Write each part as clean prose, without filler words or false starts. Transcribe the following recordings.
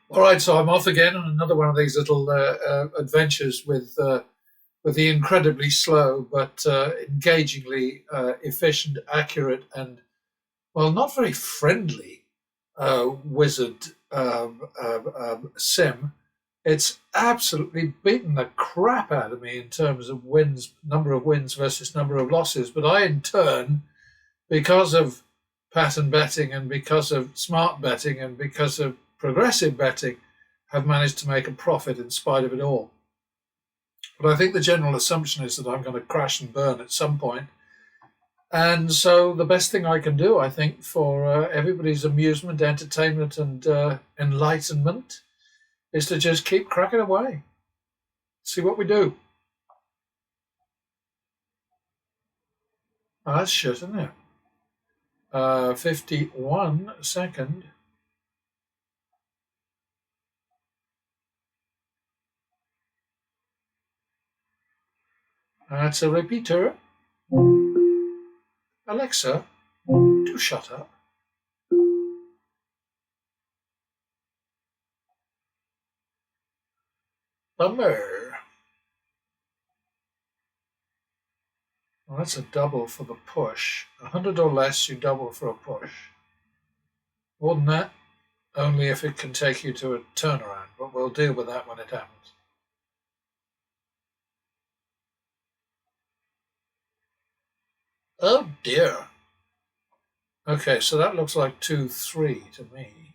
All right, so I'm off again on another one of these little adventures with the incredibly slow but engagingly efficient, accurate, and well, not very friendly wizard sim. It's absolutely beaten the crap out of me in terms of wins, number of wins versus number of losses. But I, in turn, because of pattern betting and because of smart betting and because of progressive betting, have managed to make a profit in spite of it all. But I think the general assumption is that I'm going to crash and burn at some point. And so the best thing I can do, I think, for everybody's amusement, entertainment, and enlightenment is to just keep cracking away. See what we do. Oh, that's shit, isn't it? 51 second. That's a repeater. Alexa, do shut up. Bummer. Well, that's a double for the push. 100 or less, you double for a push. More than that, only if it can take you to a turnaround, but we'll deal with that when it happens. Oh dear. Okay, so that looks like 2-3 to me.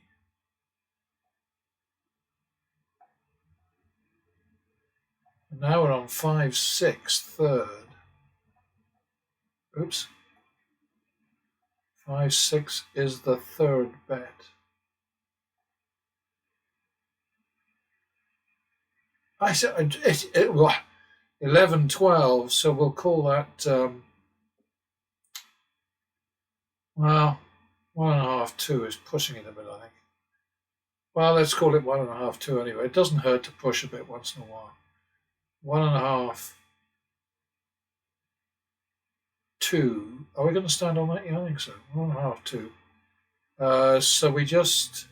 And now we're on 5-6, third. Oops. 5-6 is the third bet. I said 11-12, so we'll call that well, 1.5, 2 is pushing it a bit, I think. Well, let's call it 1.5, 2 anyway. It doesn't hurt to push a bit once in a while. 1.5, 2. Are we going to stand on that? Yeah, I think so. 1.5, 2. So we just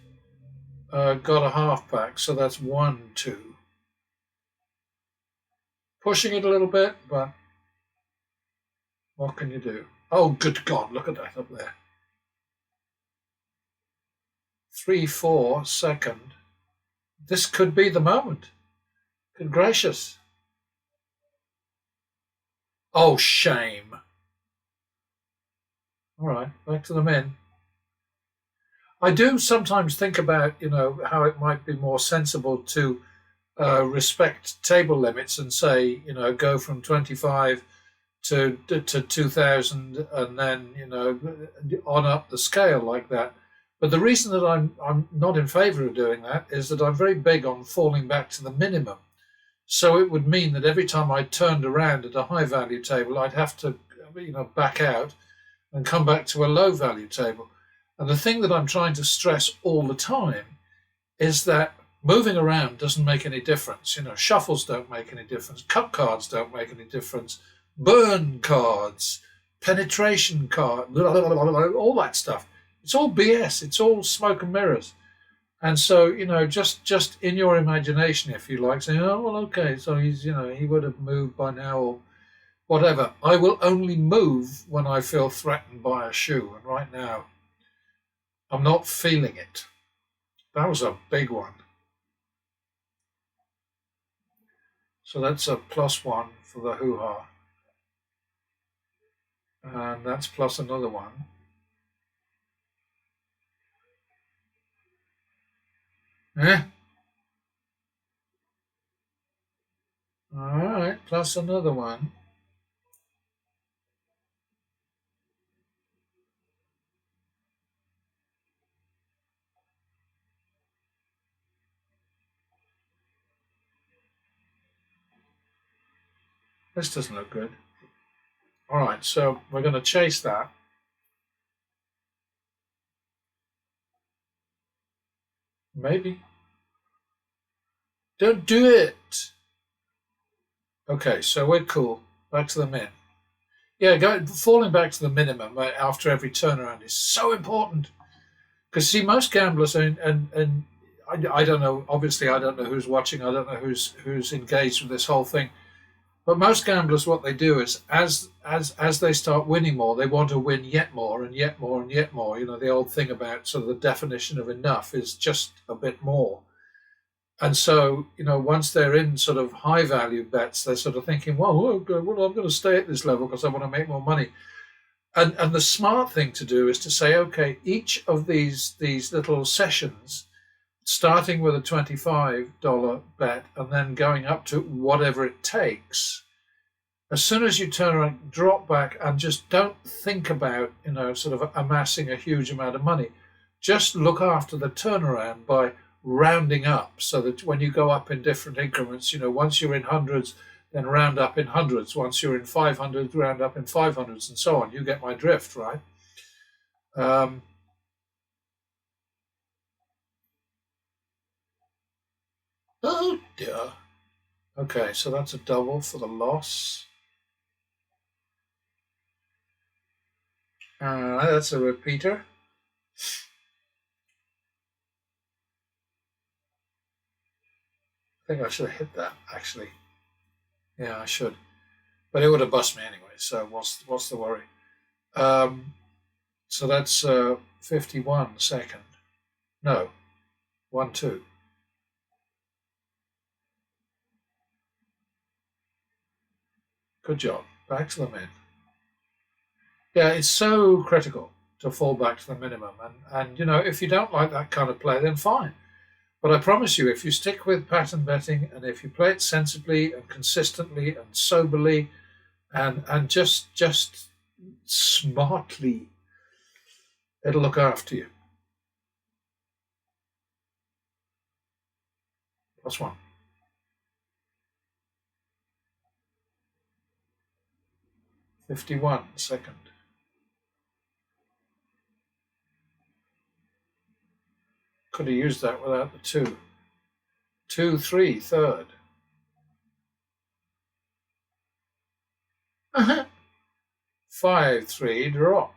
got a half back, so that's 1, 2. Pushing it a little bit, but what can you do? Oh, good God, look at that up there. 3-4, second. This could be the moment. Good gracious. Oh, shame. All right, back to the men. I do sometimes think about, how it might be more sensible to respect table limits and say, go from 25 to 2000 and then, on up the scale like that. But the reason that I'm not in favour of doing that is that I'm very big on falling back to the minimum. So it would mean that every time I turned around at a high value table, I'd have to, back out and come back to a low value table. And the thing that I'm trying to stress all the time is that moving around doesn't make any difference. Shuffles don't make any difference. Cut cards don't make any difference. Burn cards, penetration cards, all that stuff. It's all BS. It's all smoke and mirrors. And so, just in your imagination, if you like, saying, oh, well, okay, so he's, he would have moved by now or whatever. I will only move when I feel threatened by a shoe. And right now, I'm not feeling it. That was a big one. So that's a +1 for the hoo-ha. And that's plus another one. Eh? All right, plus another one. This doesn't look good. All right, so we're going to chase that. Maybe. Don't do it. Okay, so we're cool. Back to the min. Yeah, falling back to the minimum after every turnaround is so important. Because see, most gamblers and I don't know. Obviously, I don't know who's watching. I don't know who's engaged with this whole thing. But most gamblers, what they do is, as they start winning more, they want to win yet more and yet more and yet more. You know, the old thing about sort of the definition of enough is just a bit more. And so, you know, once they're in sort of high value bets, they're sort of thinking, well, I'm going to stay at this level because I want to make more money. And the smart thing to do is to say, okay, each of these little sessions, starting with a $25 bet and then going up to whatever it takes, as soon as you turn around, drop back and just don't think about, you know, sort of amassing a huge amount of money. Just look after the turnaround by rounding up, so that when you go up in different increments, you know, once you're in hundreds, then round up in hundreds. Once you're in 500, round up in 500s, and so on. You get my drift, right? Um, oh dear. Okay, so that's a double for the loss. That's a repeater. I think I should have hit that, actually. Yeah, I should. But it would have bust me anyway, so what's the worry? Um, so that's 51 second. No, 1 2. Good job. Back to the min. Yeah, it's so critical to fall back to the minimum. And you know, if you don't like that kind of play, then fine. But I promise you, if you stick with pattern betting and if you play it sensibly and consistently and soberly and just smartly, it'll look after you. Plus one. 51 second. Could have used that without the two. 2 3 third. 5 3 drop.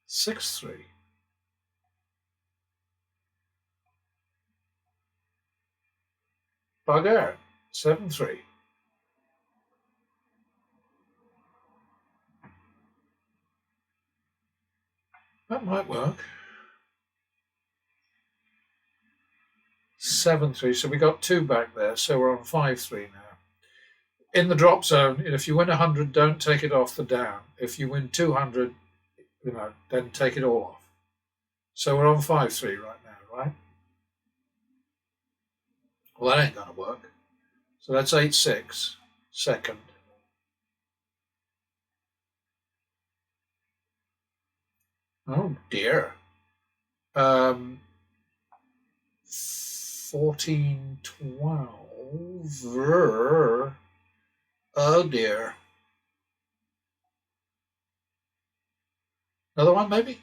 6 3. Bugger. 7 3. That might work. 7 3. So we got two back there. So we're on 5 3 now. In the drop zone, if you win 100, don't take it off the down. If you win 200, you know, then take it all off. So we're on 5 3 right now, right? Well, that ain't going to work. So that's 8 6 second. Oh dear. 14 12. Oh dear. Another one, maybe?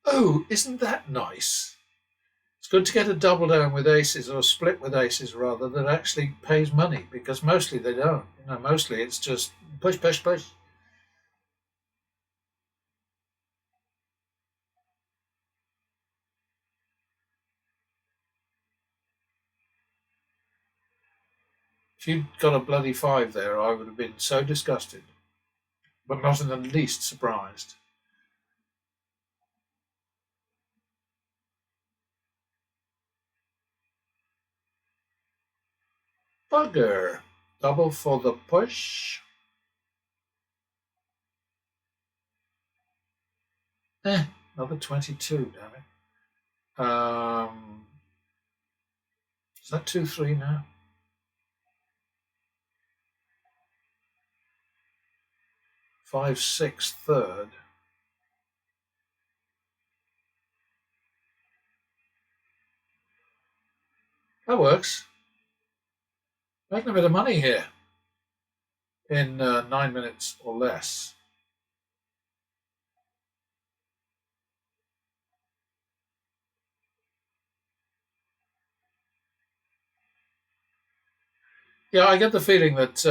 Oh, isn't that nice? It's good to get a double down with aces or a split with aces rather that actually pays money, because mostly they don't. You know, mostly it's just push, push, push. If you'd got a bloody five there, I would have been so disgusted, but not in the least surprised. Bugger. Double for the push. Another 22, damn it. Is that 2 3 now? 5 6 third. That works. Making a bit of money here in 9 minutes or less. Yeah, I get the feeling that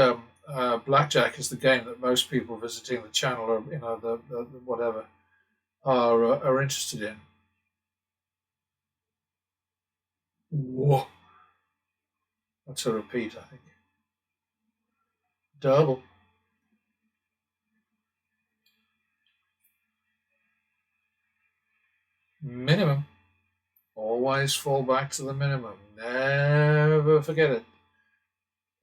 blackjack is the game that most people visiting the channel or the whatever are interested in. Whoa, that's a repeat, I think. Double. Minimum. Always fall back to the minimum. Never forget it.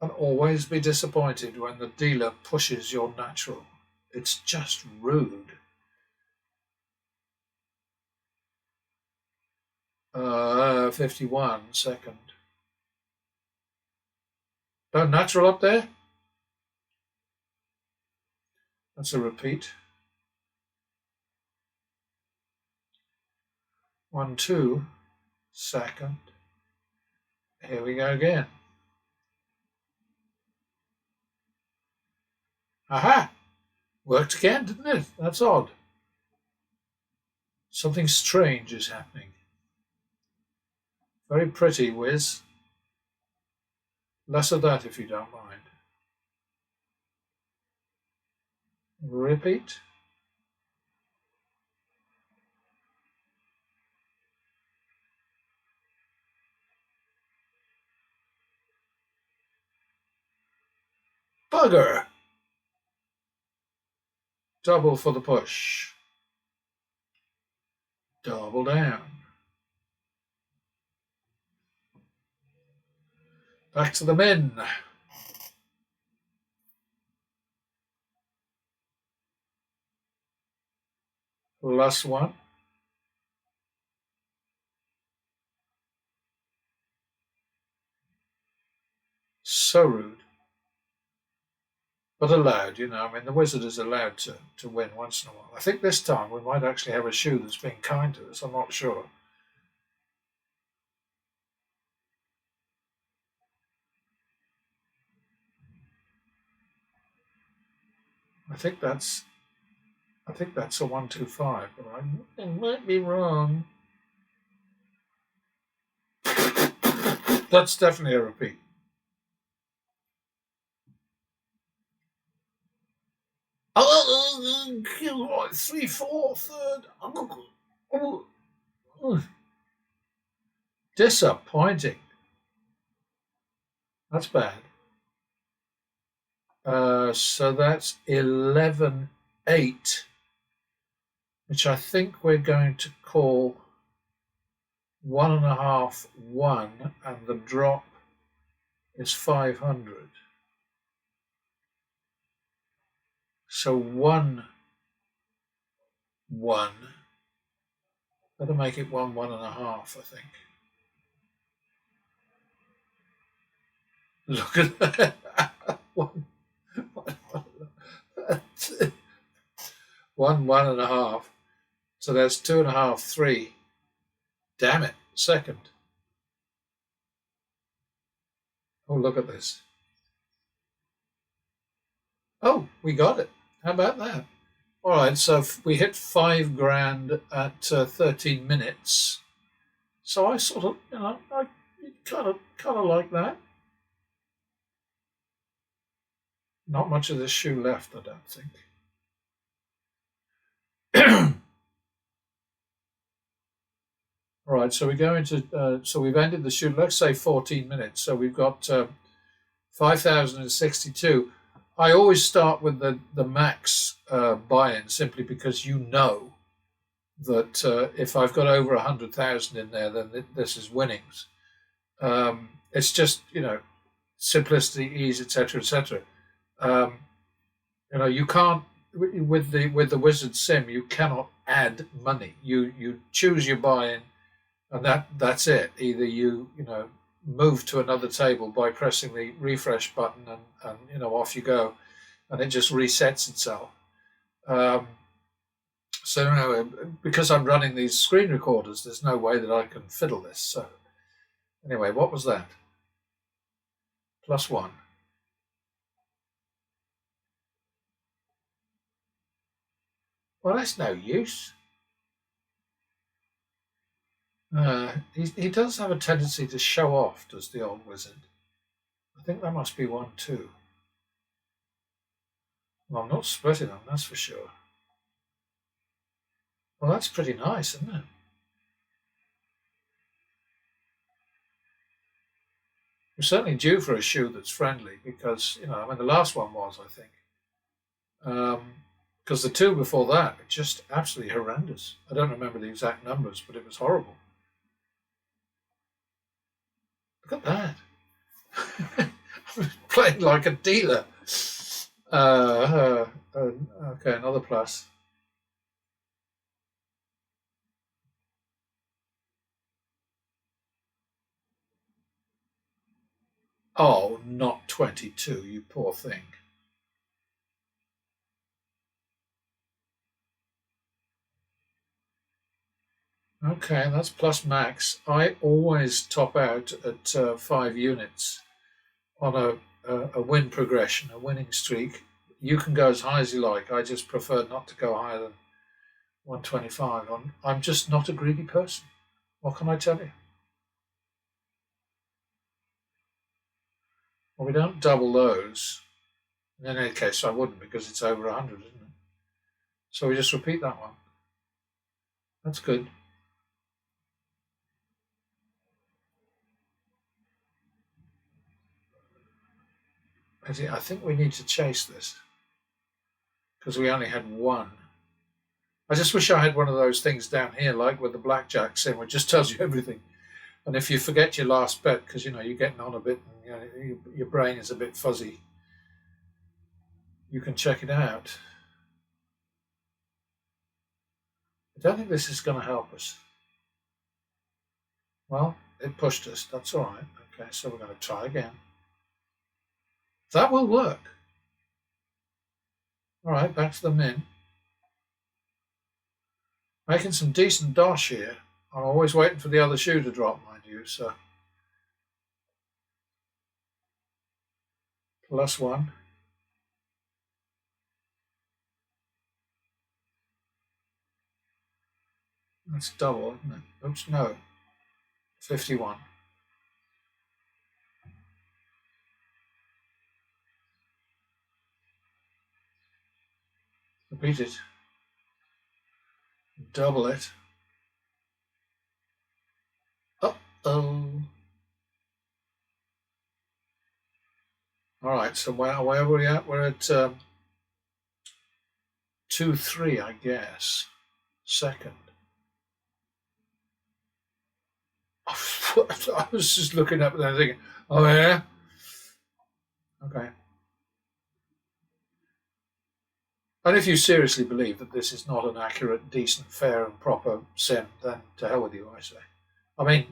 And always be disappointed when the dealer pushes your natural. It's just rude. 51 second. No natural up there? That's a repeat. 1, 2, second. Here we go again. Aha! Worked again, didn't it? That's odd. Something strange is happening. Very pretty, Wiz. Less of that if you don't mind. Repeat. Bugger! Double for the push. Double down. Back to the min. Plus 1. So rude. But allowed, I mean, the wizard is allowed to win once in a while. I think this time we might actually have a shoe that's being kind to us. I'm not sure. I think that's a 125, but I might be wrong. That's definitely a repeat. Oh, 3, 4, third. Disappointing. That's bad. So that's 11-8, which I think we're going to call 1.5 1, and the drop is 500. So 1 1. Better make it 1 1.5, I think. Look at that. 1 1.5. So that's 2.5 3. Damn it. Second. Oh, look at this. Oh, we got it. How about that? All right, so we hit 5 grand at 13 minutes. So I sort of, I kind of like that. Not much of this shoe left, I don't think. All right, so we go into, so we've ended the shoe, let's say 14 minutes. So we've got 5,062. I always start with the max buy-in simply because that if I've got over 100,000 in there, then this is winnings. It's just, simplicity, ease, etc., etc. You can't with the Wizard Sim. You cannot add money. You choose your buy-in, and that's it. Either you move to another table by pressing the refresh button, and off you go, and it just resets itself. So because I'm running these screen recorders, there's no way that I can fiddle this. So anyway, what was that? Plus 1. Well, that's no use. He does have a tendency to show off, does the old wizard? I think that must be 1 2. Well, I'm not splitting them, that's for sure. Well, that's pretty nice, isn't it? We're certainly due for a shoe that's friendly because, I mean, the last one was, I think. Because the two before that are just absolutely horrendous. I don't remember the exact numbers, but it was horrible. Look at that. I'm playing like a dealer. Okay, another plus. Oh, not 22, you poor thing. Okay, that's plus max. I always top out at 5 units on a win progression, a winning streak. You can go as high as you like. I just prefer not to go higher than 125. I'm just not a greedy person. What can I tell you? Well, we don't double those. In any case, I wouldn't because it's over 100, isn't it? So we just repeat that one. That's good. I think we need to chase this because we only had one. I just wish I had one of those things down here, like with the blackjack sim, which just tells you everything. And if you forget your last bet because you're getting on a bit and your brain is a bit fuzzy, you can check it out. I don't think this is going to help us. Well, it pushed us. That's all right. Okay, so we're going to try again. That will work. All right, back to the min. Making some decent dosh here. I'm always waiting for the other shoe to drop, mind you. So +1. That's double, isn't it? Oops, no. 51. Repeat it. Double it. Uh-oh. All right, so where are we at? We're at 2-3, I guess. Second. I was just looking up there thinking, oh, yeah? Okay. And if you seriously believe that this is not an accurate, decent, fair, and proper sim, then to hell with you, I say. I mean,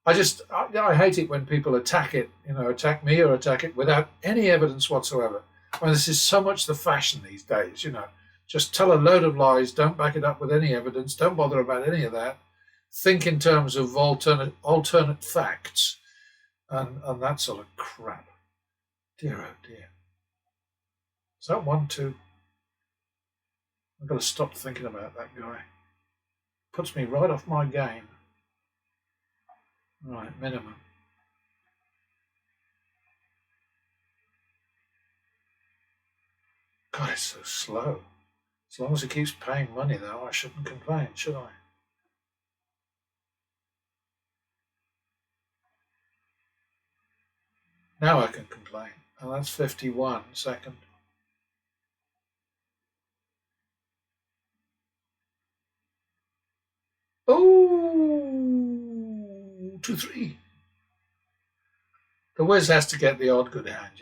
I hate it when people attack it, attack me or attack it without any evidence whatsoever. I mean, this is so much the fashion these days, Just tell a load of lies, don't back it up with any evidence, don't bother about any of that. Think in terms of alternate facts and that sort of crap. Dear, oh dear. Is that 1-2? I've got to stop thinking about that guy. Puts me right off my game. Right, minimum. God, it's so slow. As long as it keeps paying money, though, I shouldn't complain, should I? Now I can complain. And that's 51 second. Oh, 2-3. The whiz has to get the odd good hand.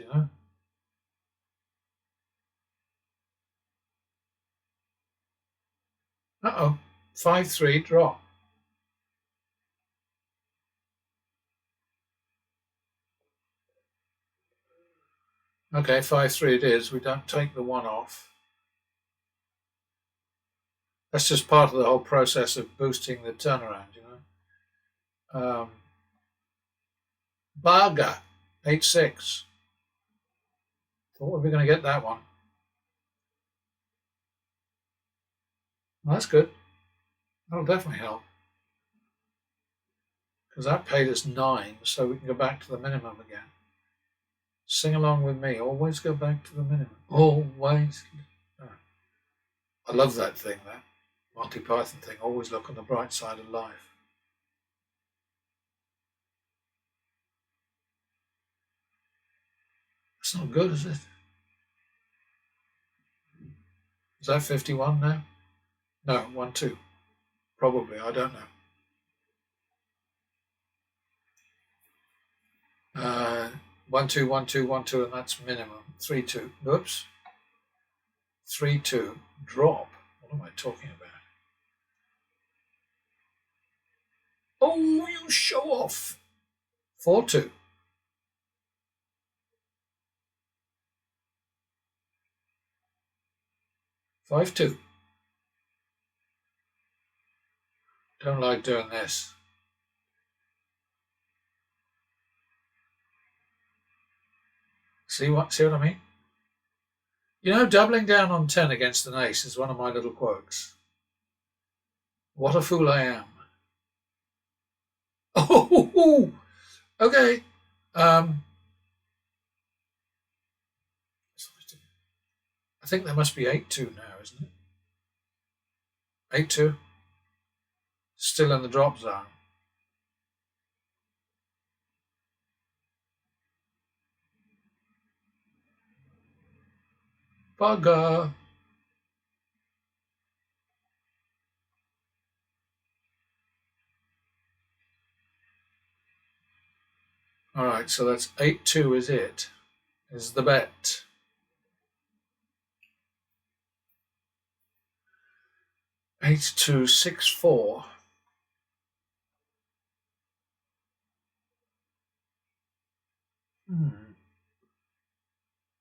Uh-oh, 5-3 draw. Okay, 5-3 it is. We don't take the one off. That's just part of the whole process of boosting the turnaround. Barga, 8-6. Thought we were going to get that one. Well, that's good. That'll definitely help. Because that paid us 9, so we can go back to the minimum again. Sing along with me. Always go back to the minimum. Always. Oh, I love that thing, that Monty Python thing. Always look on the bright side of life. That's not good, is it? Is that 51 now? No, 1, 2. Probably, I don't know. 1, 2, 1, 2, 1, 2, and that's minimum. 3, 2. Oops. 3, 2. Drop. What am I talking about? Oh, you show off. 4, 2. 5, 2. Don't like doing this. See what I mean? You know, doubling down on 10 against an ace is one of my little quirks. What a fool I am. Oh, okay. I think there must be 8-2 now, isn't it? 8-2. Still in the drop zone. Bugger. All right, so that's 8-2 is it. Is the bet. 8-2, 6-4.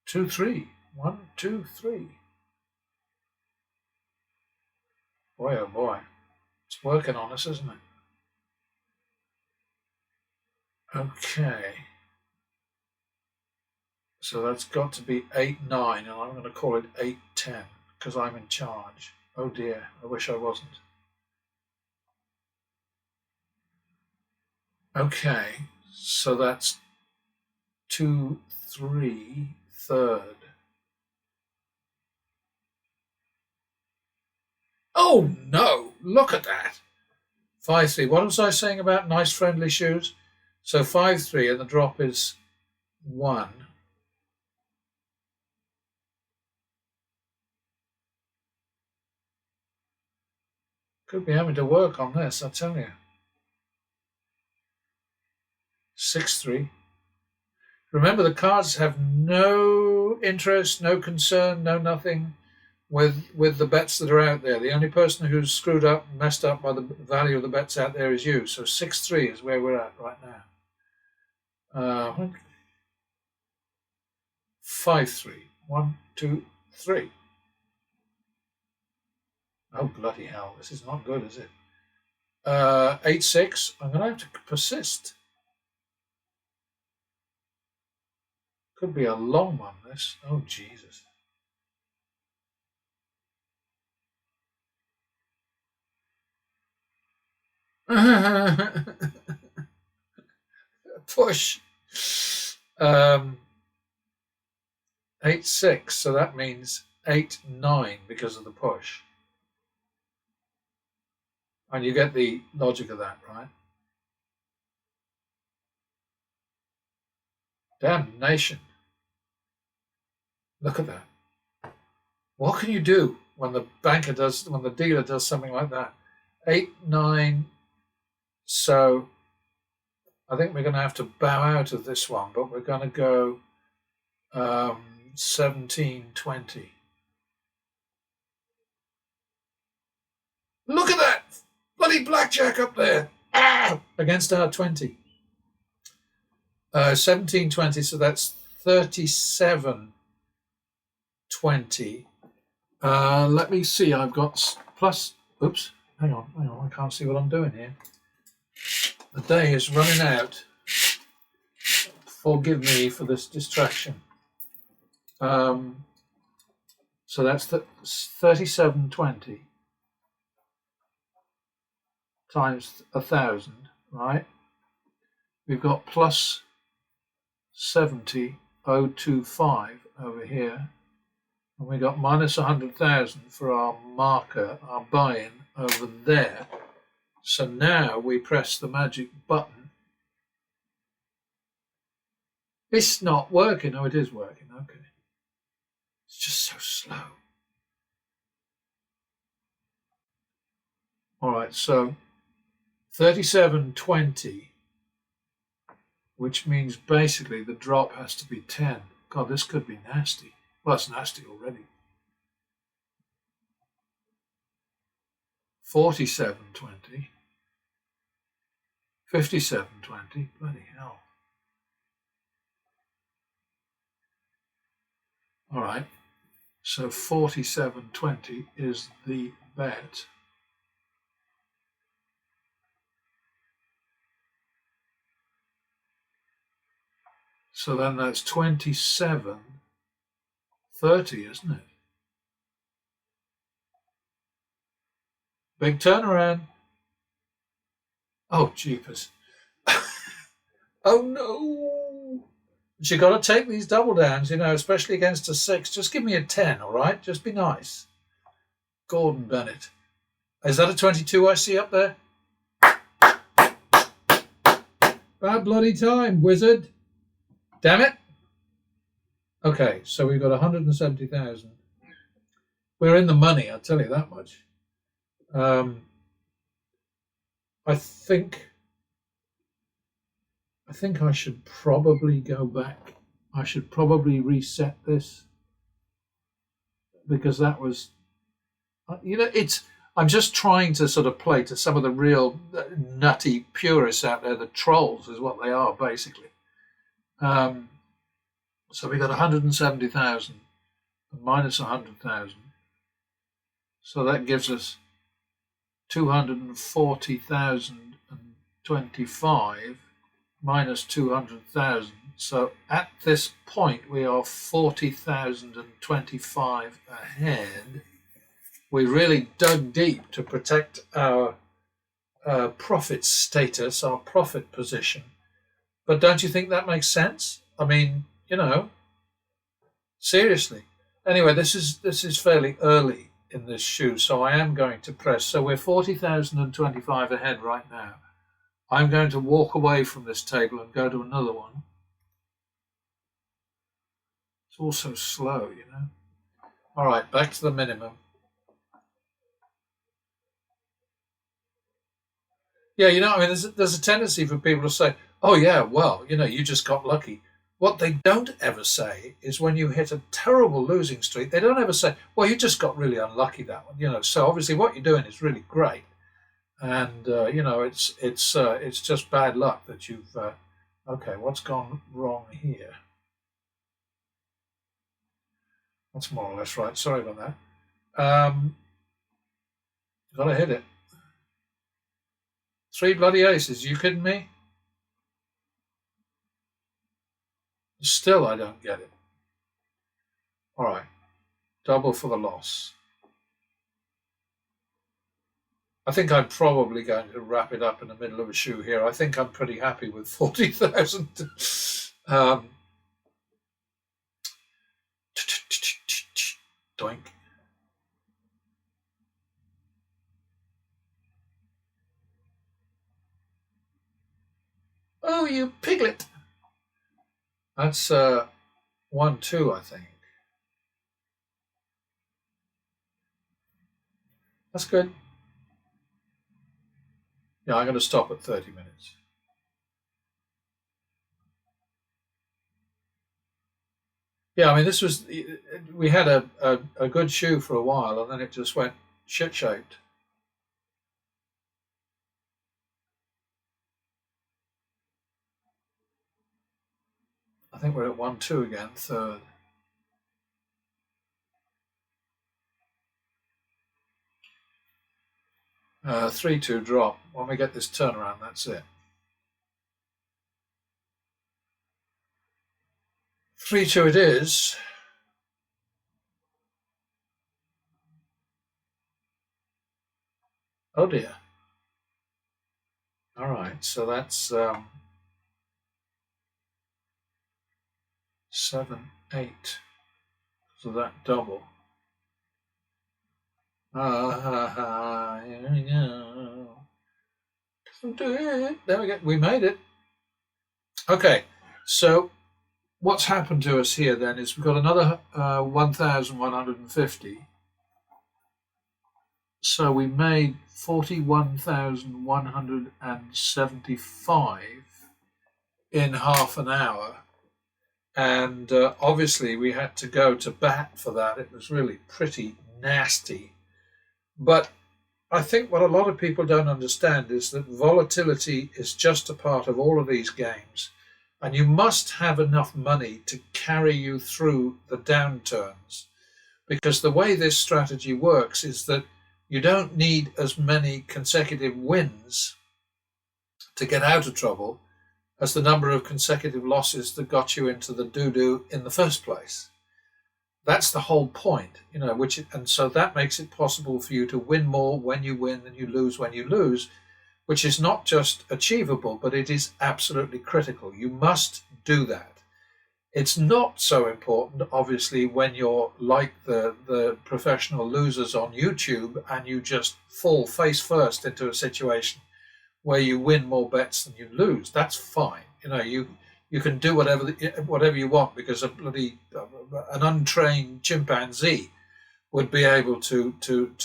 2-3. 1, 2, 3. Boy, oh boy. It's working on us, isn't it? Okay. So that's got to be 8-9, and I'm going to call it 8-10 because I'm in charge. Oh dear, I wish I wasn't. Okay, so that's 2-3, third. Oh no, look at that. 5-3. What was I saying about nice friendly shoes? So 5-3 and the drop is 1. Could be having to work on this, I tell you. 6-3. Remember, the cards have no interest, no concern, no nothing with the bets that are out there. The only person who's screwed up, messed up by the value of the bets out there is you. So 6-3 is where we're at right now. 5-3. 1, 2, 3. Oh, bloody hell. This is not good, is it? 8-6. I'm going to have to persist. Could be a long one, this. Oh, Jesus. Push. 8-6. So that means 8-9 because of the push. And you get the logic of that, right? Damnation. Look at that. What can you do when the dealer does something like that? 8-9. So I think we're going to have to bow out of this one, but we're going to go 17-20. Look at that bloody blackjack up there. Against our 20. 17-20, so that's 37-20. Let me see, I've got plus, oops, hang on, I can't see what I'm doing here. The day is running out. Forgive me for this distraction. So that's 37-20 times 1,000, right? We've got plus 70 0.025 over here. And we got minus 100,000 for our marker, our buy-in over there. So now we press the magic button. It's not working. Oh, it is working. Okay. It's just so slow. All right, so 37.20, which means basically the drop has to be 10. God, this could be nasty. Well, it's nasty already. 47.20. 57.20. Bloody hell. All right. So 47.20 is the bet. So then that's 27.30, isn't it? Big turnaround. Oh, jeepers. Oh, no. But you got to take these double downs, especially against a 6. Just give me a 10, all right? Just be nice. Gordon Bennett. Is that a 22 I see up there? Bad bloody time, wizard. Damn it. Okay, so we've got 170,000. We're in the money, I'll tell you that much. I think I should probably go back. I should probably reset this because that was, I'm just trying to sort of play to some of the real nutty purists out there. The trolls is what they are, basically. So we got 170,000 and minus 100,000. So that gives us 240,025 minus 200,000. So at this point, we are 40,025 ahead. We really dug deep to protect our profit status, our profit position. But don't you think that makes sense? I mean, seriously. Anyway, this is fairly early in this shoe, so I am going to press. So we're 40,025 ahead right now. I'm going to walk away from this table and go to another one. It's all so slow, All right, back to the minimum. Yeah, there's a tendency for people to say, oh, yeah, well, you just got lucky. What they don't ever say is when you hit a terrible losing streak, they don't ever say, well, you just got really unlucky that one. So obviously what you're doing is really great. And, it's just bad luck that you've, okay, what's gone wrong here? That's more or less right. Sorry about that. Gotta hit it. 3 bloody aces. Are you kidding me? Still, I don't get it. All right. Double for the loss. I think I'm probably going to wrap it up in the middle of a shoe here. I think I'm pretty happy with 40,000. Doink. Oh, you piglet. That's 1-2, I think. That's good. Yeah, I'm going to stop at 30 minutes. Yeah, I mean, we had a good shoe for a while, and then it just went shit-shaped. I think we're at 1-2 again, third. 3-2 drop. When we get this turnaround, that's it. 3-2 it is. Oh dear. All right, so that's 7, 8. So that double. Here we go. Doesn't do it. There we go. We made it. Okay, so what's happened to us here then is we've got another 1,150. So we made 41,175 in half an hour. And obviously we had to go to bat for that. It was really pretty nasty. But I think what a lot of people don't understand is that volatility is just a part of all of these games. And you must have enough money to carry you through the downturns. Because the way this strategy works is that you don't need as many consecutive wins to get out of trouble as the number of consecutive losses that got you into the doo-doo in the first place. That's the whole point, and so that makes it possible for you to win more when you win than you lose when you lose, which is not just achievable, but it is absolutely critical. You must do that. It's not so important, obviously, when you're like the professional losers on YouTube and you just fall face first into a situation where you win more bets than you lose. That's fine. You can do whatever you want, because an untrained chimpanzee would be able to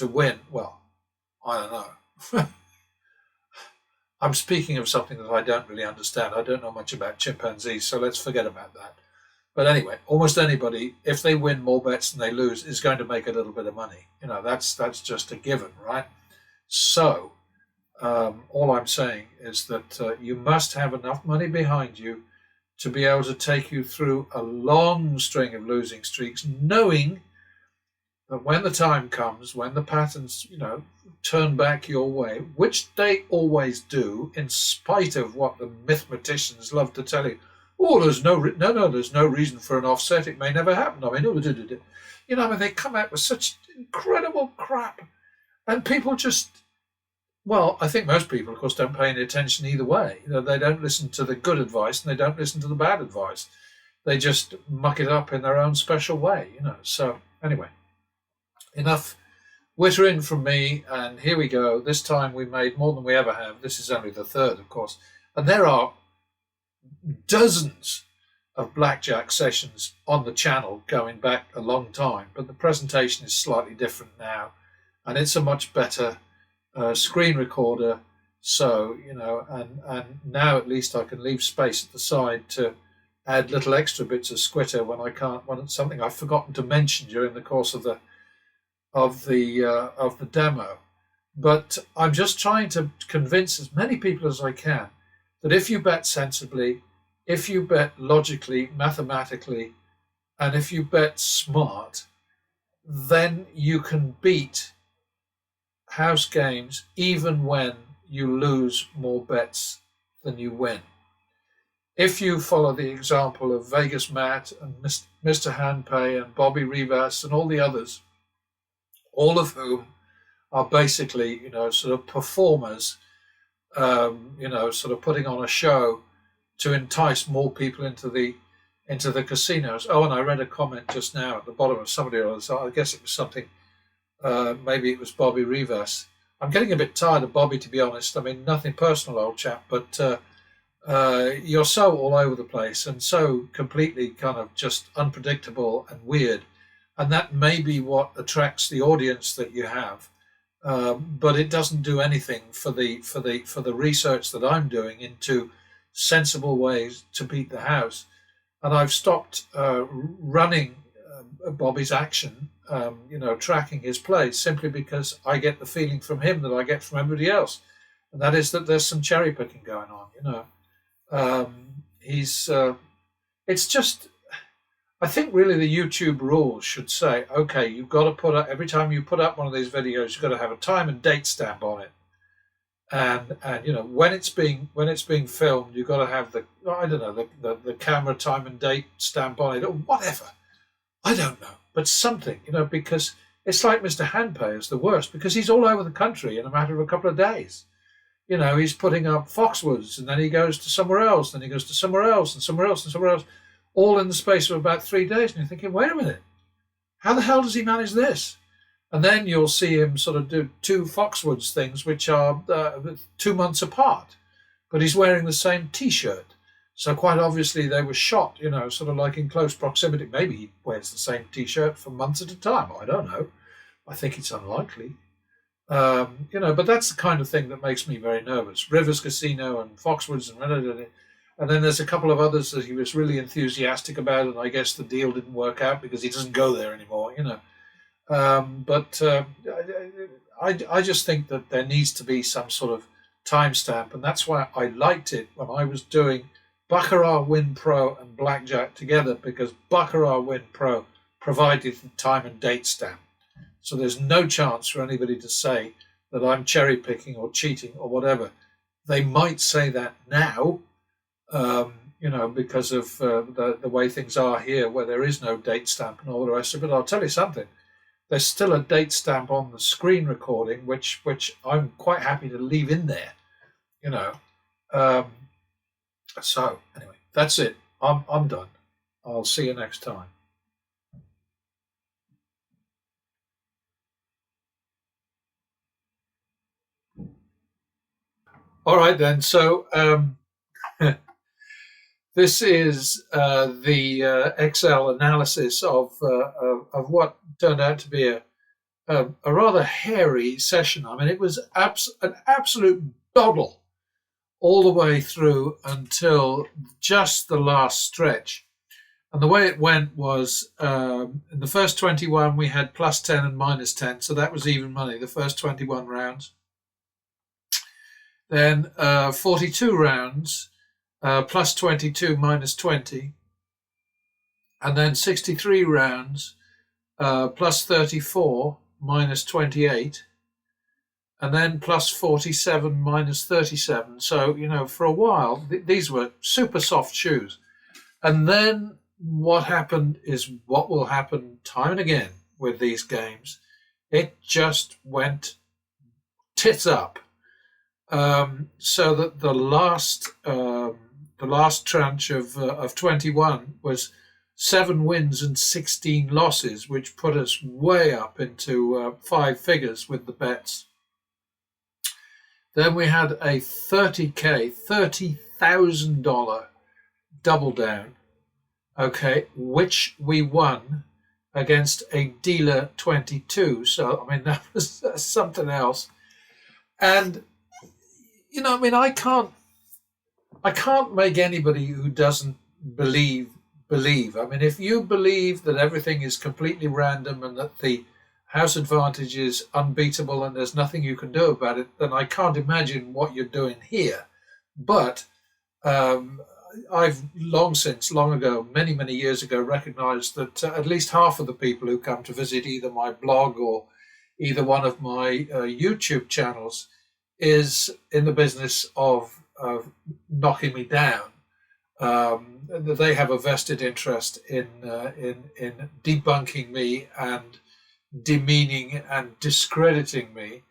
win. Well, I don't know. I'm speaking of something that I don't really understand. I don't know much about chimpanzees, so let's forget about that. But anyway, almost anybody, if they win more bets than they lose, is going to make a little bit of money. That's just a given, right? So all I'm saying is that you must have enough money behind you to be able to take you through a long string of losing streaks, knowing that when the time comes, when the patterns, turn back your way, which they always do, in spite of what the mathematicians love to tell you. Oh, there's no reason for an offset. It may never happen. They come out with such incredible crap, and people just, well, I think most people, of course, don't pay any attention either way. They don't listen to the good advice and they don't listen to the bad advice. They just muck it up in their own special way. So anyway, enough wittering from me, and here we go. This time we made more than we ever have. This is only the third, of course, and there are dozens of blackjack sessions on the channel going back a long time, but the presentation is slightly different now, and it's a much better screen recorder. So and now at least I can leave space at the side to add little extra bits of squitter when it's something I've forgotten to mention during the course of the demo. But I'm just trying to convince as many people as I can that if you bet sensibly, if you bet logically, mathematically, and if you bet smart, then you can beat house games even when you lose more bets than you win. If you follow the example of Vegas Matt and Mr. Handpay and Bobby Rivas and all the others, all of whom are basically, sort of performers, sort of putting on a show to entice more people into the casinos. Oh, and I read a comment just now at the bottom of somebody else. I guess it was something. Maybe it was Bobby Rivas. I'm getting a bit tired of Bobby, to be honest. I mean, nothing personal, old chap, but you're so all over the place and so completely kind of just unpredictable and weird, and that may be what attracts the audience that you have. But it doesn't do anything for the research that I'm doing into sensible ways to beat the house. And I've stopped running Bobby's action, tracking his plays, simply because I get the feeling from him that I get from everybody else, and that is that there's some cherry picking going on. It's just, I think really the YouTube rules should say, okay, you've got to put up, every time you put up one of these videos, you've got to have a time and date stamp on it. And when it's being filmed, you've got to have the camera time and date stamp on it, or whatever. I don't know, but something, because it's like Mr. Handpay is the worst, because he's all over the country in a matter of a couple of days. He's putting up Foxwoods, and then he goes to somewhere else, then he goes to somewhere else, and somewhere else, and somewhere else. all in the space of about 3 days. And you're thinking, wait a minute, how the hell does he manage this? And then you'll see him sort of do two Foxwoods things, which are 2 months apart, but he's wearing the same T-shirt. So quite obviously they were shot, sort of like in close proximity. Maybe he wears the same T-shirt for months at a time. I don't know. I think it's unlikely. But that's the kind of thing that makes me very nervous. Rivers Casino and Foxwoods and then there's a couple of others that he was really enthusiastic about, and I guess the deal didn't work out because he doesn't go there anymore, I just think that there needs to be some sort of timestamp, and that's why I liked it when I was doing Baccarat Win Pro and Blackjack together, because Baccarat Win Pro provided the time and date stamp. So there's no chance for anybody to say that I'm cherry picking or cheating or whatever. They might say that now, because of the way things are here, where there is no date stamp and all the rest of it. I'll tell you something. There's still a date stamp on the screen recording, which I'm quite happy to leave in there, So anyway, that's it. I'm done. I'll see you next time. All right then. So this is the Excel analysis of what turned out to be a rather hairy session. I mean, it was an absolute doddle all the way through until just the last stretch. And the way it went was in the first 21, we had plus 10 and minus 10. So that was even money, the first 21 rounds. Then 42 rounds, plus 22, minus 20. And then 63 rounds, plus 34, minus 28. And then plus 47, minus 37. So, for a while, these were super soft shoes. And then what happened is what will happen time and again with these games. It just went tits up. So that the last tranche of 21 was 7 wins and 16 losses, which put us way up into 5 figures with the bets. Then we had a $30,000 double down, which we won against a dealer 22. So I mean that was something else, and. I can't make anybody who doesn't believe. I mean, if you believe that everything is completely random and that the house advantage is unbeatable and there's nothing you can do about it, then I can't imagine what you're doing here. But I've long ago, many, many years ago, recognized that at least half of the people who come to visit either my blog or either one of my YouTube channels is in the business of knocking me down. They have a vested interest in debunking me and demeaning and discrediting me,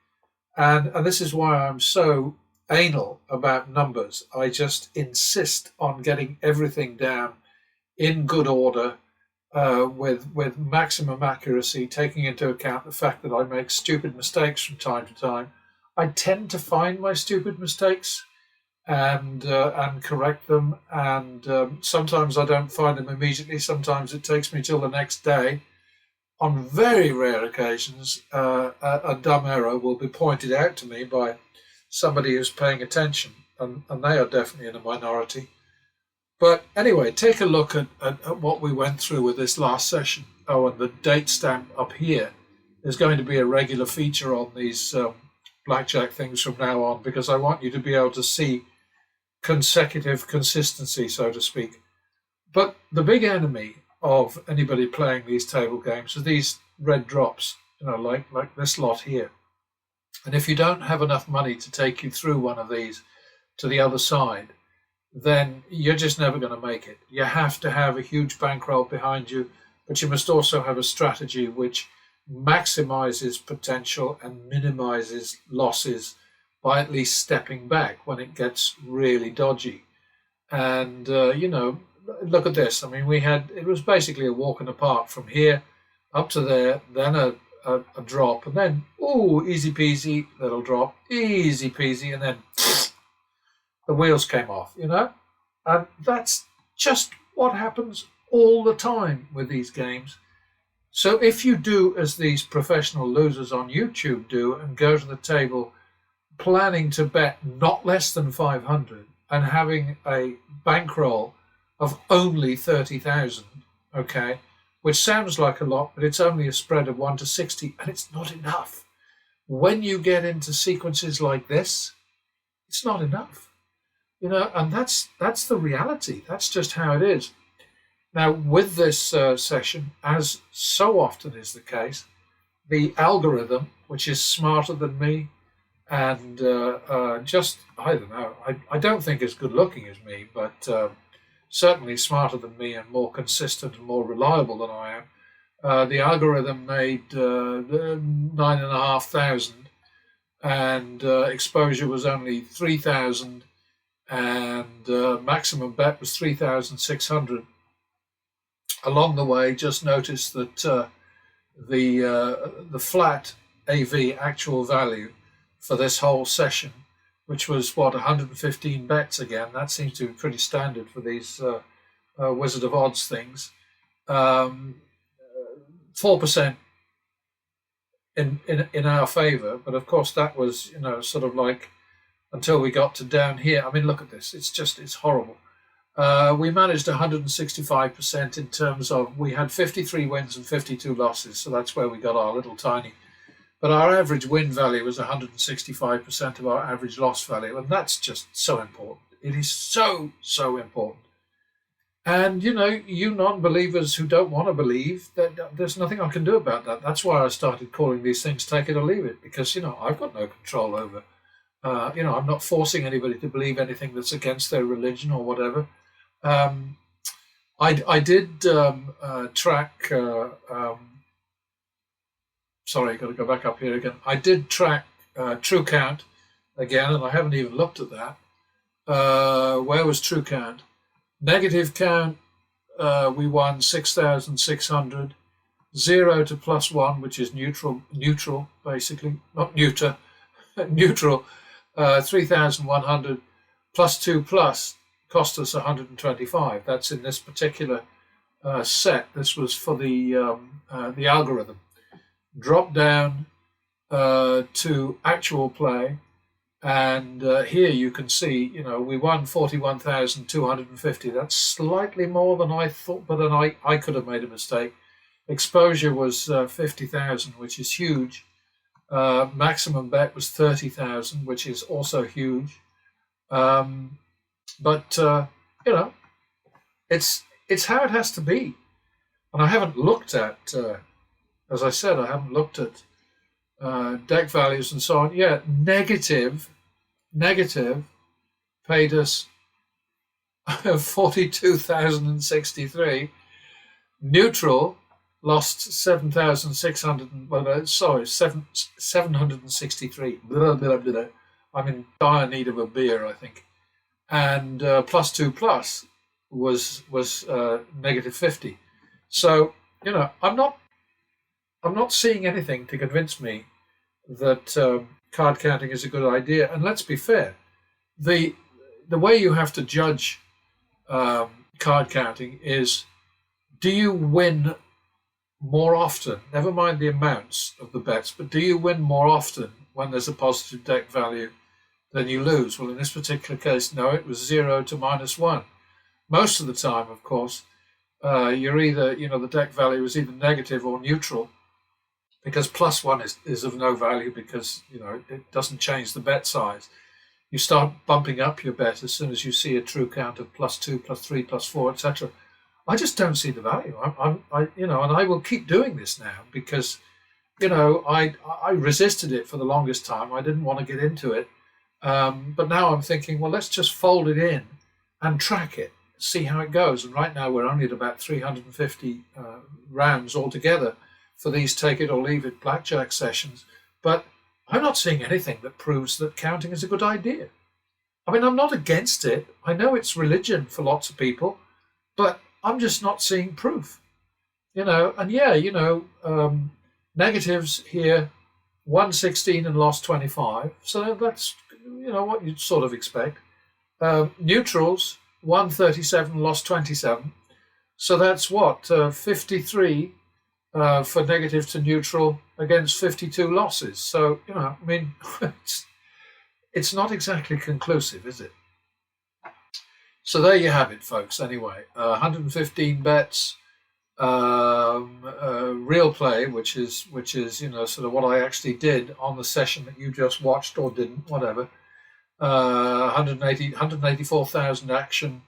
and this is why I'm so anal about numbers. I just insist on getting everything down in good order, with maximum accuracy, taking into account the fact that I make stupid mistakes from time to time. I tend to find my stupid mistakes and correct them, and sometimes I don't find them immediately. Sometimes it takes me till the next day. On very rare occasions, a dumb error will be pointed out to me by somebody who's paying attention, and they are definitely in a minority. But anyway, take a look at what we went through with this last session. Oh, and the date stamp up here is going to be a regular feature on these blackjack things from now on, because I want you to be able to see consecutive consistency, so to speak. But the big enemy of anybody playing these table games are these red drops, like this lot here. And if you don't have enough money to take you through one of these to the other side, then you're just never going to make it. You have to have a huge bankroll behind you, but you must also have a strategy which maximizes potential and minimizes losses by at least stepping back when it gets really dodgy. And look at this. I mean, it was basically a walk in the park from here up to there, then a drop, and then, ooh, easy peasy, little drop, easy peasy, and then the wheels came off, And that's just what happens all the time with these games. So if you do as these professional losers on YouTube do and go to the table planning to bet not less than 500 and having a bankroll of only 30,000, okay, which sounds like a lot, but it's only a spread of 1 to 60, and it's not enough. When you get into sequences like this, it's not enough, and that's the reality. That's just how it is. Now, with this session, as so often is the case, the algorithm, which is smarter than me, and I don't know, I don't think as good looking as me, but certainly smarter than me and more consistent and more reliable than I am. The algorithm made 9,500, and exposure was only 3,000, and maximum bet was 3,600. Along the way, just notice that the flat AV actual value for this whole session, which was 115 bets again. That seems to be pretty standard for these Wizard of Odds things. 4% in our favour, but of course that was sort of like until we got to down here. I mean, look at this. It's horrible. We managed 165% in terms of we had 53 wins and 52 losses, so that's where we got our little tiny. But our average win value was 165% of our average loss value, and that's just so important. It is so, so important. And, you non-believers who don't want to believe, there's nothing I can do about that. That's why I started calling these things take it or leave it, because, I've got no control over, I'm not forcing anybody to believe anything that's against their religion or whatever. I did track... Sorry, got to go back up here again. I did track True Count again, and I haven't even looked at that. Where was True Count? Negative count, we won 6,600. 0 to +1, which is neutral basically, not neuter, neutral, 3,100. +2 plus cost us 125. That's in this particular set. This was for the algorithm. Drop down to actual play, and here you can see, we won 41,250. That's slightly more than I thought, but then I could have made a mistake. Exposure was 50,000, which is huge. Maximum bet was 30,000, which is also huge. But it's how it has to be. And I haven't looked at, as I said, I haven't looked at deck values and so on. Yeah, negative paid us 42,063. Neutral lost 7,600. 763. Blah, blah, blah. I'm in dire need of a beer, I think. And +2 plus was -50. So I'm not seeing anything to convince me that card counting is a good idea. And let's be fair, the way you have to judge card counting is, do you win more often? Never mind the amounts of the bets, but do you win more often when there's a positive deck value than you lose? Well, in this particular case, no, it was 0 to -1. Most of the time, of course, you're either, the deck value is either negative or neutral, because +1 is of no value because, it doesn't change the bet size. You start bumping up your bet as soon as you see a true count of +2, +3, +4, etc. I just don't see the value. And I will keep doing this now because, I resisted it for the longest time. I didn't want to get into it. But now I'm thinking, well, let's just fold it in and track it, see how it goes. And right now we're only at about 350 rounds altogether for these take it or leave it blackjack sessions. But I'm not seeing anything that proves that counting is a good idea. I mean, I'm not against it. I know it's religion for lots of people. but I'm just not seeing proof. And negatives here, 116 and lost 25. So that's, what you'd sort of expect. Neutrals, 137, lost 27. So that's what, 53 for negative to neutral against 52 losses. So, it's not exactly conclusive, is it? So there you have it, folks. Anyway, 115 bets, real play, which is sort of what I actually did on the session that you just watched or didn't, whatever. 184,000 action.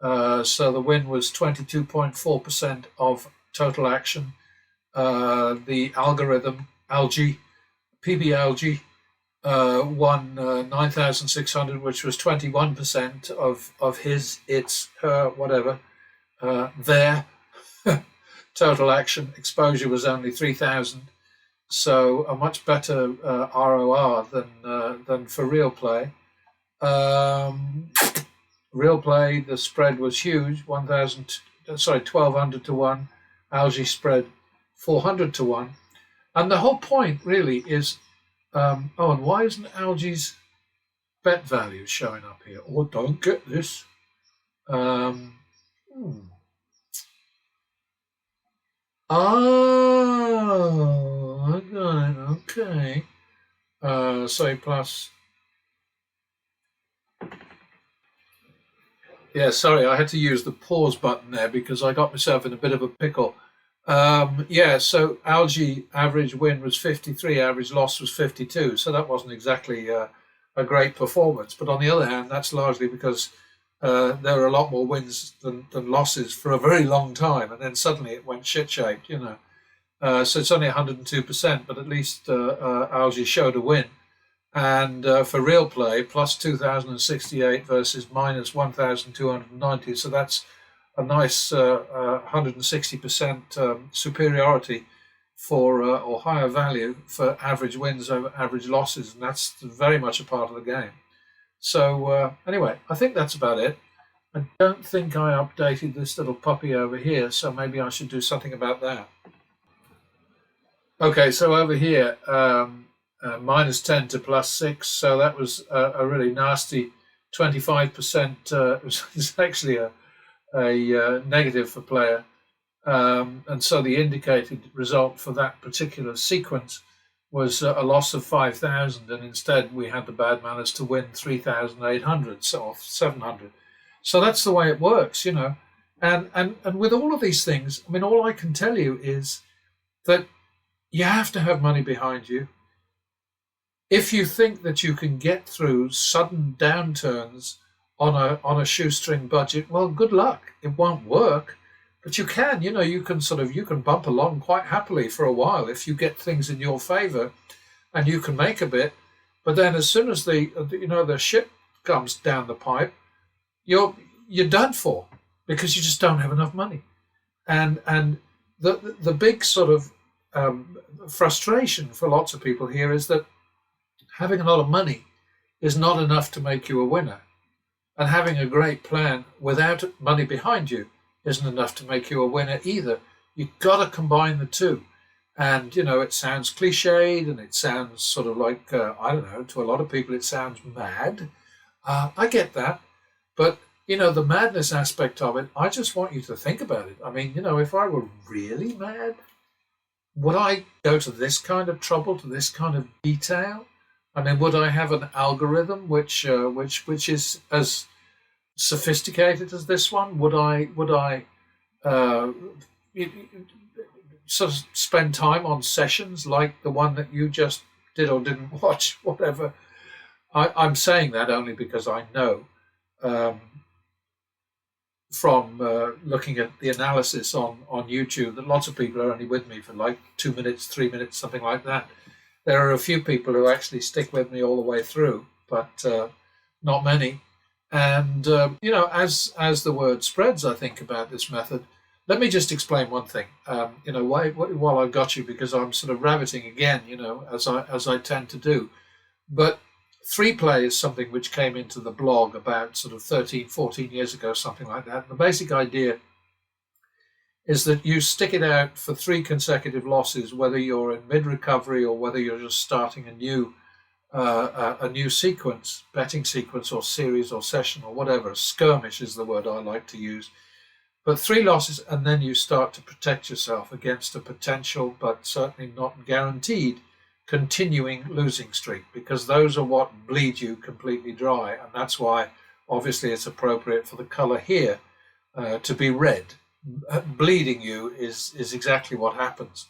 So the win was 22.4% of total action. The algorithm, PB Algae, won 9,600, which was 21% of his, its, her, whatever, their total action. Exposure was only 3,000. So a much better ROR than for real play. Real play, the spread was huge, 1,200 to 1. Algae spread 400 to 1. And the whole point really is, and why isn't Algae's bet value showing up here? Oh, don't get this. Oh, I got it. Okay. Say plus. Yeah, sorry, I had to use the pause button there because I got myself in a bit of a pickle. So Algae average win was 53, average loss was 52. So that wasn't exactly a great performance. But on the other hand, that's largely because there were a lot more wins than losses for a very long time. And then suddenly it went shit-shaped, So it's only 102%, but at least Algae showed a win. And for real play, plus 2,068 versus minus 1,290. So that's a nice 160% superiority for or higher value for average wins over average losses, and that's very much a part of the game. So anyway, I think that's about it. I don't think I updated this little puppy over here, so maybe I should do something about that. Okay, so over here, minus 10 to plus 6, so that was a really nasty 25%. It's actually a negative for player. And so the indicated result for that particular sequence was a loss of 5,000, and instead we had the bad manners to win 3,800, so 700. So that's the way it works, And with all of these things, I mean, all I can tell you is that you have to have money behind you. If you think that you can get through sudden downturns on a shoestring budget, well, good luck. It won't work, but you can. You can bump along quite happily for a while if you get things in your favor, and you can make a bit. But then, as soon as the shit comes down the pipe, you're done for because you just don't have enough money. And the big sort of frustration for lots of people here is that having a lot of money is not enough to make you a winner. And having a great plan without money behind you isn't enough to make you a winner either. You've got to combine the two. And, it sounds cliched and it sounds sort of like, I don't know, to a lot of people it sounds mad. I get that. But, the madness aspect of it, I just want you to think about it. I mean, if I were really mad, would I go to this kind of trouble, to this kind of detail? I mean, would I have an algorithm which is as sophisticated as this one? Would I sort of spend time on sessions like the one that you just did or didn't watch, whatever? I'm saying that only because I know from looking at the analysis on YouTube that lots of people are only with me for like 2 minutes, 3 minutes, something like that. There are a few people who actually stick with me all the way through, but not many. And, as the word spreads, I think, about this method, let me just explain one thing, while I've got you, because I'm sort of rabbiting again, as I tend to do. But 3Play is something which came into the blog about sort of 13, 14 years ago, something like that. The basic idea is that you stick it out for 3 consecutive losses, whether you're in mid-recovery or whether you're just starting a new sequence, betting sequence or series or session or whatever. Skirmish is the word I like to use. But 3 losses, and then you start to protect yourself against a potential, but certainly not guaranteed, continuing losing streak, because those are what bleed you completely dry. And that's why, obviously, it's appropriate for the color here to be red. Bleeding you is exactly what happens.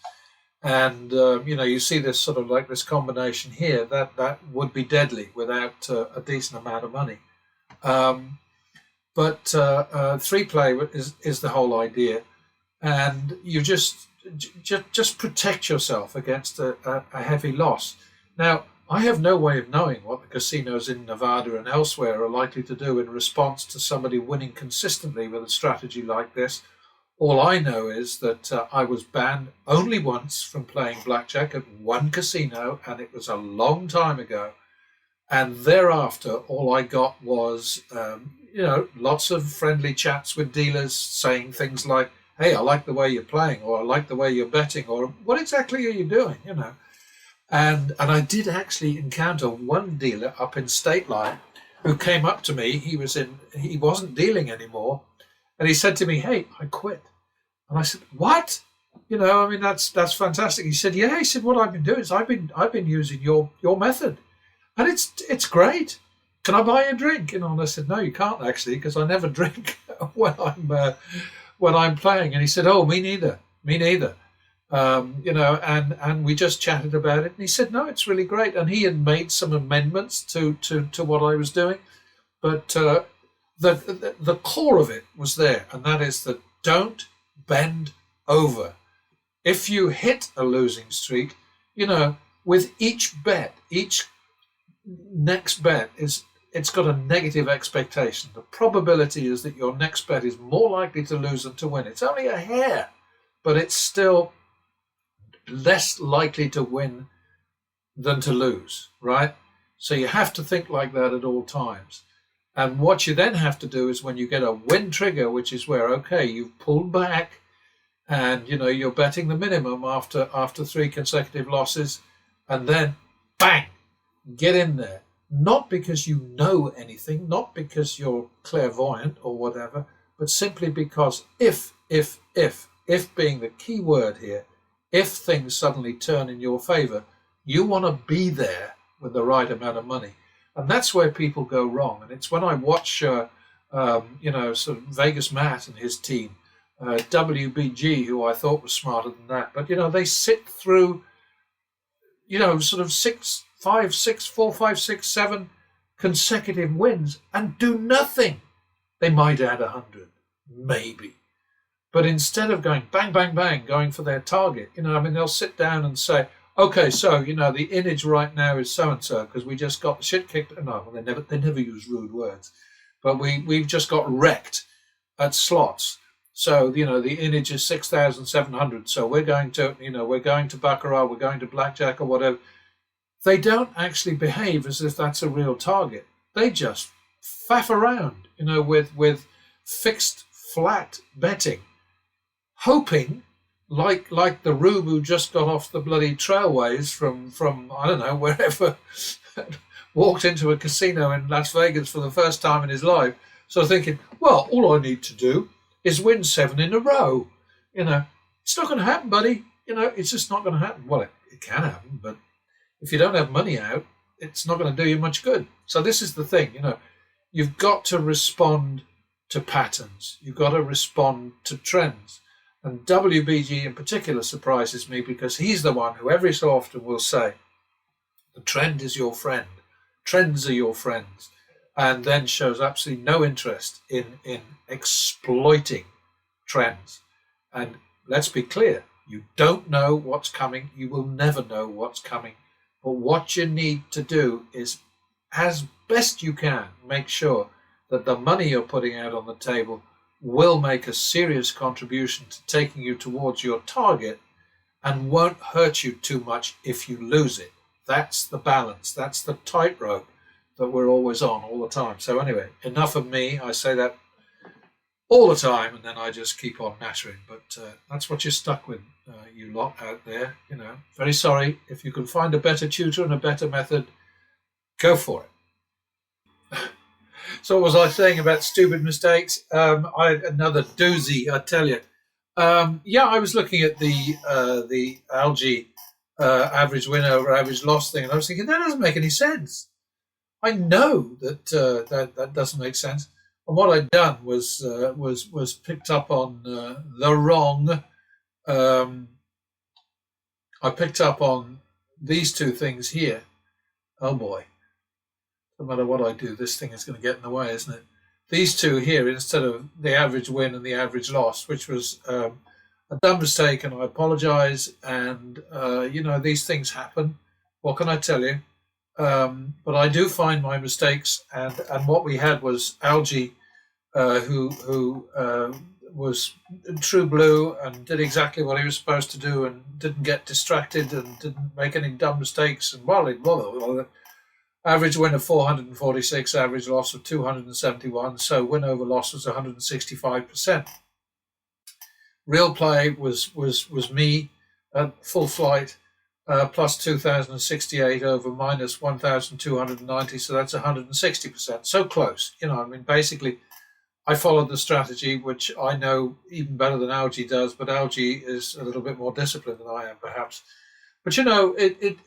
And, you see this sort of like this combination here, that would be deadly without a decent amount of money. But 3-play is the whole idea. And you just protect yourself against a heavy loss. Now, I have no way of knowing what the casinos in Nevada and elsewhere are likely to do in response to somebody winning consistently with a strategy like this. All I know is that I was banned only once from playing blackjack at one casino, and it was a long time ago. And thereafter, all I got was, lots of friendly chats with dealers saying things like, "Hey, I like the way you're playing," or "I like the way you're betting," or "What exactly are you doing?" And I did actually encounter one dealer up in State Line who came up to me. He wasn't dealing anymore, and he said to me, "Hey, I quit." And I said, "What?" That's fantastic. He said, "Yeah." He said, "What I've been doing is I've been using your method, and it's great. Can I buy you a drink?" And I said, "No, you can't actually, because I never drink when I'm playing." And he said, "Oh, me neither. And we just chatted about it. And he said, "No, it's really great." And he had made some amendments to what I was doing, but the core of it was there, and that is that don't bend over. If you hit a losing streak, with each bet, each next bet it's got a negative expectation. The probability is that your next bet is more likely to lose than to win. It's only a hair, but it's still less likely to win than to lose, right? So you have to think like that at all times. And what you then have to do is when you get a win trigger, which is where, okay, you've pulled back and, you're betting the minimum after 3 consecutive losses, and then bang, get in there. Not because you know anything, not because you're clairvoyant or whatever, but simply because if being the key word here, if things suddenly turn in your favor, you want to be there with the right amount of money. And that's where people go wrong. And it's when I watch, sort of Vegas Matt and his team, WBG, who I thought was smarter than that. But, they sit through, sort of 4, 5, 6, 7 consecutive wins and do nothing. They might add 100, maybe. But instead of going bang, bang, bang, going for their target, they'll sit down and say, "Okay, so, the innage right now is so-and-so because we just got the shit kicked." No, they never use rude words. But we've just got wrecked at slots. So, the innage is 6,700. So we're going to Baccarat, we're going to blackjack or whatever. They don't actually behave as if that's a real target. They just faff around, with fixed, flat betting, hoping, like the rube who just got off the bloody trailways from I don't know, wherever, walked into a casino in Las Vegas for the first time in his life. So thinking, well, all I need to do is win 7 in a row. It's not going to happen, buddy. It's just not going to happen. Well, it can happen, but if you don't have money out, it's not going to do you much good. So this is the thing, you've got to respond to patterns. You've got to respond to trends. And WBG in particular surprises me because he's the one who every so often will say, the trend is your friend. Trends are your friends. And then shows absolutely no interest in exploiting trends. And let's be clear, you don't know what's coming. You will never know what's coming. But what you need to do is, as best you can, make sure that the money you're putting out on the table will make a serious contribution to taking you towards your target and won't hurt you too much if you lose it. That's the balance. That's the tightrope that we're always on all the time. So anyway, enough of me. I say that all the time, and then I just keep on nattering. But that's what you're stuck with, you lot out there. Very sorry. If you can find a better tutor and a better method, go for it. So what was I saying about stupid mistakes? Another doozy, I tell you. Yeah, I was looking at the algae average win over average loss thing, and I was thinking that doesn't make any sense. I know that doesn't make sense. And what I'd done was picked up on the wrong. I picked up on these two things here. Oh boy! No matter what I do, this thing is going to get in the way, isn't it? These two here, instead of the average win and the average loss, which was a dumb mistake, and I apologise. And these things happen. What can I tell you? But I do find my mistakes, and what we had was algae, who was true blue and did exactly what he was supposed to do, and didn't get distracted and didn't make any dumb mistakes. And average win of 446, average loss of 271, so win over loss was 165%. Real play was me at full flight, plus 2,068 over minus 1,290, so that's 160%. So close, basically I followed the strategy, which I know even better than algae does, but algae is a little bit more disciplined than I am, perhaps. But it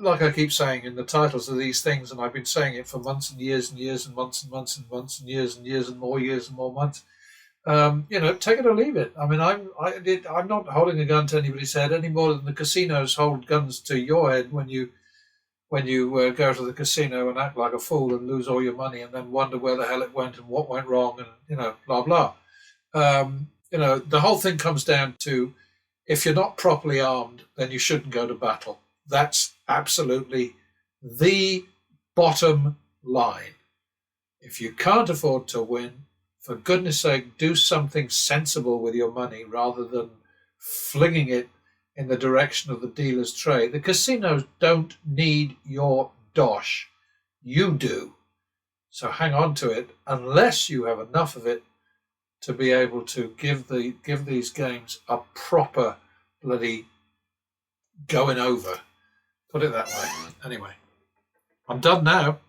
like I keep saying in the titles of these things, and I've been saying it for months and years and years and months and months and months and years and more months. Take it or leave it. I mean, I'm not holding a gun to anybody's head any more than the casinos hold guns to your head when you go to the casino and act like a fool and lose all your money and then wonder where the hell it went and what went wrong and blah blah. The whole thing comes down to, if you're not properly armed, then you shouldn't go to battle. That's absolutely the bottom line. If you can't afford to win, for goodness sake, do something sensible with your money rather than flinging it in the direction of the dealer's trade. The casinos don't need your dosh. You do. So hang on to it unless you have enough of it to be able to give these games a proper bloody going over. Put it that way. Anyway, I'm done now.